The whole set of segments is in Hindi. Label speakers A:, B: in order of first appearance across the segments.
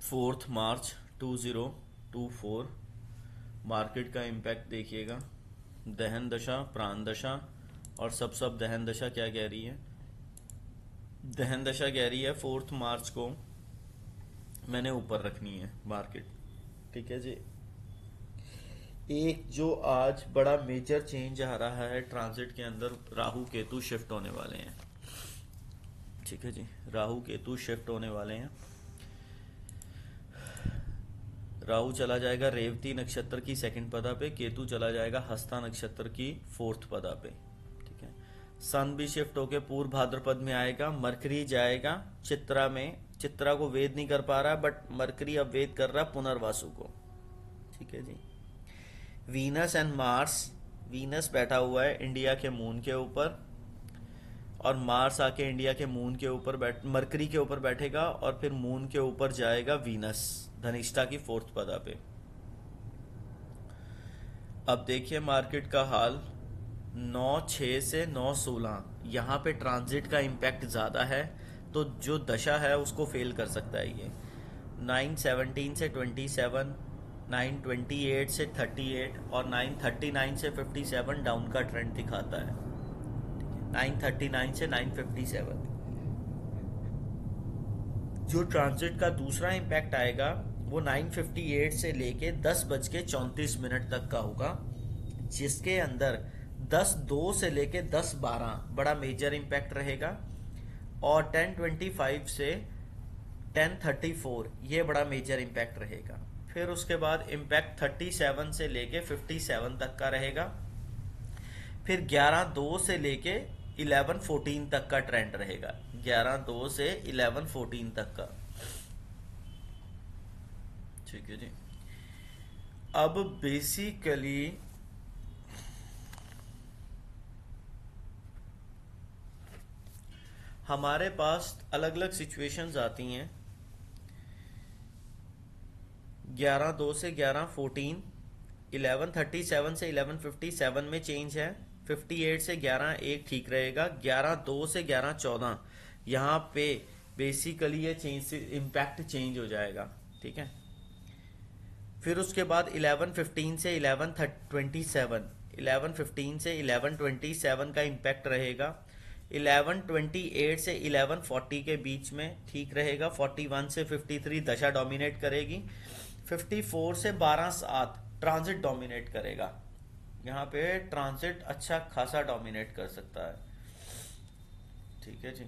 A: 4 मार्च 2024 मार्केट का इम्पैक्ट देखिएगा। दहन दशा, प्राण दशा और सब दहन दशा क्या कह रही है? दहन दशा कह रही है 4 मार्च को मैंने ऊपर रखनी है मार्केट। ठीक है जी। एक जो आज बड़ा मेजर चेंज आ रहा है ट्रांजिट के अंदर, राहु केतु शिफ्ट होने वाले हैं। ठीक है जी, राहु केतु शिफ्ट होने वाले हैं। राहु चला जाएगा रेवती नक्षत्र की सेकंड पदा पे, केतु चला जाएगा हस्ता नक्षत्र की फोर्थ पदा पे। ठीक है। सन भी शिफ्ट होके पूर्व भाद्रपद में आएगा। मरकरी जाएगा चित्रा में। चित्रा को वेद नहीं कर पा रहा, बट मरकरी अब वेद कर रहा पुनर्वासु को। ठीक है जी। वीनस एंड मार्स, वीनस बैठा हुआ है इंडिया के मून के ऊपर, और मार्स आके इंडिया के मून के ऊपर मरकरी के ऊपर बैठेगा, और फिर मून के ऊपर जाएगा वीनस धनिष्ठा की फोर्थ पदा पे। अब देखिए मार्केट का हाल 9/6 से 9/16 यहाँ पे ट्रांजिट का इम्पैक्ट ज़्यादा है, तो जो दशा है उसको फेल कर सकता है ये। 9/17 से 27, 9/28 से 38 और 9/39 से 57 डाउन का ट्रेंड दिखाता है। 9/39 से 9/57 जो ट्रांजिट का दूसरा इम्पैक्ट आएगा वो 9:58 से लेके 10:34 तक का होगा, जिसके अंदर 10:02 से लेके 10:12 बड़ा मेजर इम्पैक्ट रहेगा, और 10:25 से 10:34 ये बड़ा मेजर इम्पैक्ट रहेगा। फिर उसके बाद इम्पैक्ट 37 से लेके 57 तक का रहेगा। फिर 11:02 से लेके 11:14 तक का ट्रेंड रहेगा। 11:02 से 11:14 तक का। ठीक है जी। अब बेसिकली हमारे पास अलग अलग सिचुएशंस आती हैं। 11:02 से 11:14, 11:37 से 11:57 में चेंज है। 58 से 11:01 ठीक रहेगा। 11:02 से 11:14 यहाँ पे बेसिकली ये चेंज इम्पैक्ट चेंज हो जाएगा। ठीक है। फिर उसके बाद 11:15 से 11:27, 11:15 से 11:27 का इम्पैक्ट रहेगा। 11:28 से 11:40 के बीच में ठीक रहेगा। 41 से 53 दशा डोमिनेट करेगी। 54 से 12/7 ट्रांजिट डोमिनेट करेगा। यहाँ पे ट्रांजिट अच्छा खासा डोमिनेट कर सकता है। ठीक है जी।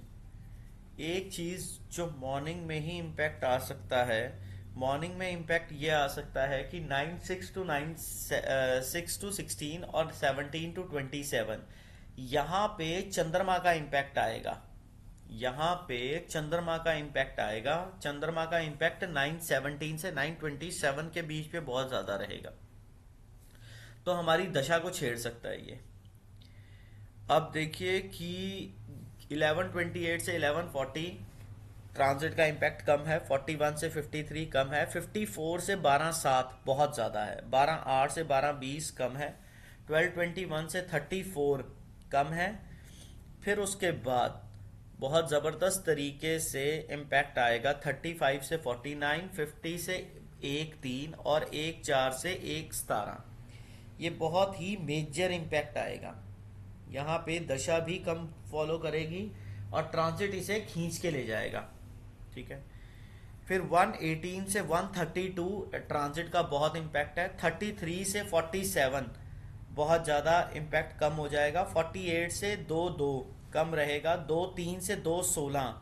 A: एक चीज जो मॉर्निंग में ही इम्पैक्ट आ सकता है, मॉर्निंग में इम्पैक्ट ये आ सकता है कि 9/6 to 9/6 to 16 और 17 to 27 यहाँ पे चंद्रमा का इम्पैक्ट आएगा। यहाँ पे चंद्रमा का इम्पैक्ट आएगा। चंद्रमा का इम्पैक्ट 9/17 से 9/27 के बीच पे बहुत ज्यादा रहेगा, तो हमारी दशा को छेड़ सकता है ये। अब देखिए कि 11:28 से 11:40 ट्रांजिट का इम्पैक्ट कम है। 41 से 53 कम है। 54 से 12/7 बहुत ज़्यादा है। 12/8 से 12/20 कम है। 12:21 से 34 कम है। फिर उसके बाद बहुत ज़बरदस्त तरीके से इम्पैक्ट आएगा 35 से 49, 50 से 1/3 और 1/4 से 1/17। ये बहुत ही मेजर इम्पैक्ट आएगा। यहाँ पे दशा भी कम फॉलो करेगी और ट्रांजिट इसे खींच के ले जाएगा। ठीक है। फिर 118 से 132 ट्रांजिट का बहुत इम्पैक्ट है। 33 से 47 बहुत ज़्यादा इम्पैक्ट कम हो जाएगा। 48 से 2:2 कम रहेगा। 2:3 से 2:16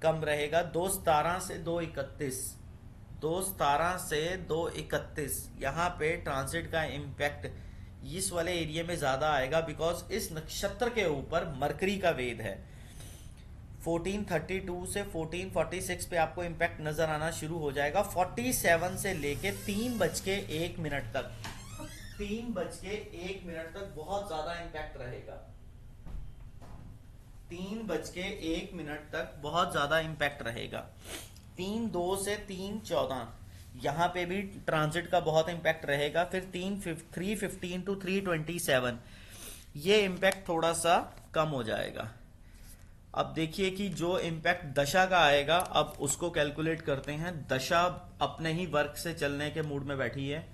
A: कम रहेगा। 2:17 से 2:31, 2:17 से 2:31 यहाँ पे ट्रांजिट का इम्पैक्ट इस वाले एरिया में ज़्यादा आएगा, बिकॉज इस नक्षत्र के ऊपर मरकरी का वेद है। 14:32 से 14:46 पे आपको इम्पैक्ट नजर आना शुरू हो जाएगा। 47 से लेके 3:01 तक, 3:01 तक बहुत ज्यादा इम्पैक्ट रहेगा। 3:01 तक बहुत ज्यादा इम्पैक्ट रहेगा। 3:02 से 3:14 यहाँ पे भी ट्रांजिट का बहुत इम्पैक्ट रहेगा। फिर 3:15 to 3:27 ये इम्पैक्ट थोड़ा सा कम हो जाएगा। अब देखिए कि जो इम्पैक्ट दशा का आएगा, अब उसको कैलकुलेट करते हैं। दशा अपने ही वर्क से चलने के मूड में बैठी है।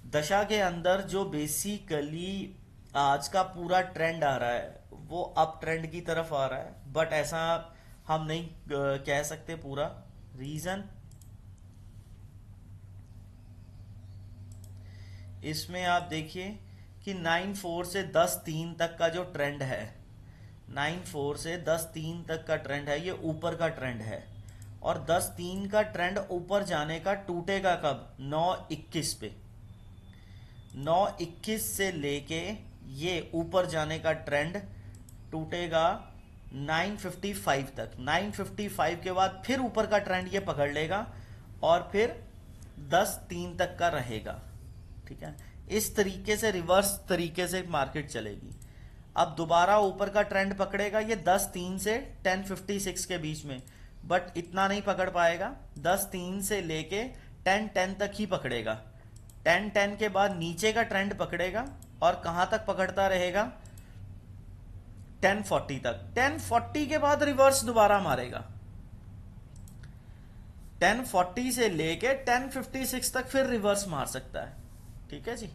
A: दशा के अंदर जो बेसिकली आज का पूरा ट्रेंड आ रहा है वो अप ट्रेंड की तरफ आ रहा है, बट ऐसा हम नहीं कह सकते पूरा। रीजन इसमें आप देखिए कि 9-4 से 10-3 तक का जो ट्रेंड है, 9-4 से 10-3 तक का ट्रेंड है, ये ऊपर का ट्रेंड है। और 10-3 का ट्रेंड ऊपर जाने का टूटेगा कब? 9-21 पे। 9-21 से लेके ये ऊपर जाने का ट्रेंड टूटेगा 9:55 तक। 9:55 के बाद फिर ऊपर का ट्रेंड ये पकड़ लेगा और फिर 10-3 तक का रहेगा। ठीक है, इस तरीके से रिवर्स तरीके से मार्केट चलेगी। अब दोबारा ऊपर का ट्रेंड पकड़ेगा ये 10-3 से 10:56 के बीच में, बट इतना नहीं पकड़ पाएगा। 10-3 से लेके 10-10 तक ही पकड़ेगा। 10-10 के बाद नीचे का ट्रेंड पकड़ेगा और कहां तक पकड़ता रहेगा? 10:40 तक। 10:40 के बाद रिवर्स दोबारा मारेगा। 10:40 से लेके 10:56 तक फिर रिवर्स मार सकता है। ठीक है जी।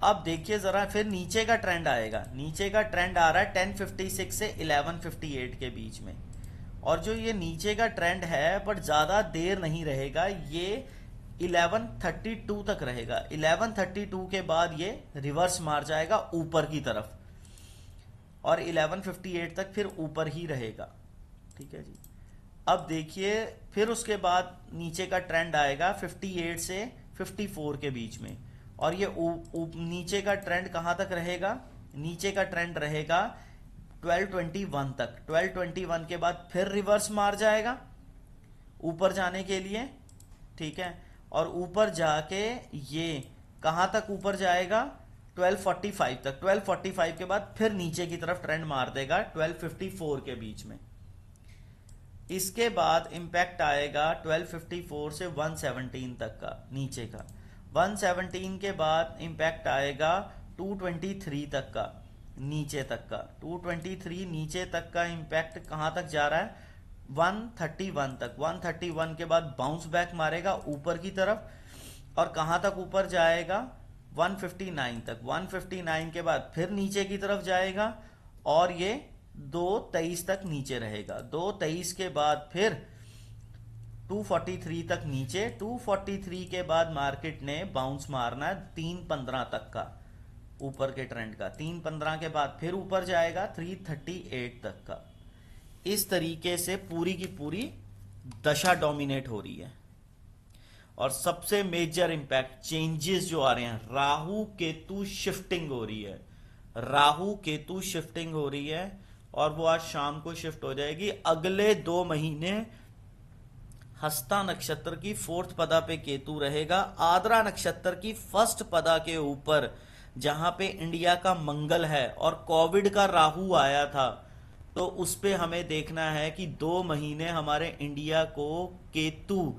A: अब देखिए जरा, फिर नीचे का ट्रेंड आएगा। नीचे का ट्रेंड आ रहा है 10:56 से 11:58 के बीच में। और जो ये नीचे का ट्रेंड है, बट ज्यादा देर नहीं रहेगा, ये 11:32 तक रहेगा। 11:32 के बाद ये रिवर्स मार जाएगा ऊपर की तरफ और 11:58 तक फिर ऊपर ही रहेगा। ठीक है जी। अब देखिए फिर उसके बाद नीचे का ट्रेंड आएगा 58 से 54 के बीच में, और ये नीचे का ट्रेंड कहां तक रहेगा? नीचे का ट्रेंड रहेगा 12:21 तक। 12:21 के बाद फिर रिवर्स मार जाएगा ऊपर जाने के लिए। ठीक है, और ऊपर जाके ये कहां तक ऊपर जाएगा? 12:45 तक। 12:45 के बाद फिर नीचे की तरफ ट्रेंड मार देगा 12:54 के बीच में। इसके बाद इंपैक्ट आएगा 12:54 से 1:17 तक का नीचे का। 1:17 के बाद इंपैक्ट आएगा 2:23 तक का नीचे तक का। 2:23 नीचे तक का इंपैक्ट कहां तक जा रहा है? 1:31 तक। 1:31 के बाद बाउंस बैक मारेगा ऊपर की तरफ और कहां तक ऊपर जाएगा? 1:59 तक। 1:59 के बाद फिर नीचे की तरफ जाएगा और ये 2:23 तक नीचे रहेगा। 2:23 के बाद फिर 2:43 तक नीचे। 2:43 के बाद मार्केट ने बाउंस मारना है 3:15 तक का ऊपर के ट्रेंड का। 3:15 के बाद फिर ऊपर जाएगा 3:38 तक का। इस तरीके से पूरी की पूरी दशा डोमिनेट हो रही है। और सबसे मेजर इंपैक्ट चेंजेस जो आ रहे हैं, राहु केतु शिफ्टिंग हो रही है। राहु केतु शिफ्टिंग हो रही है और वो आज शाम को शिफ्ट हो जाएगी। अगले 2 महीने हस्ता नक्षत्र की 4th पदा पे केतु रहेगा। आद्रा नक्षत्र की 1st पदा के ऊपर जहां पे इंडिया का मंगल है और कोविड का राहु आया था, तो उस पे हमें देखना है कि 2 महीने हमारे इंडिया को केतु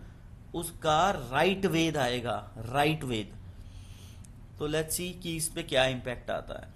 A: उसका राइट वेद आएगा। राइट वेद। तो लेट्स सी कि इस पे क्या इंपैक्ट आता है।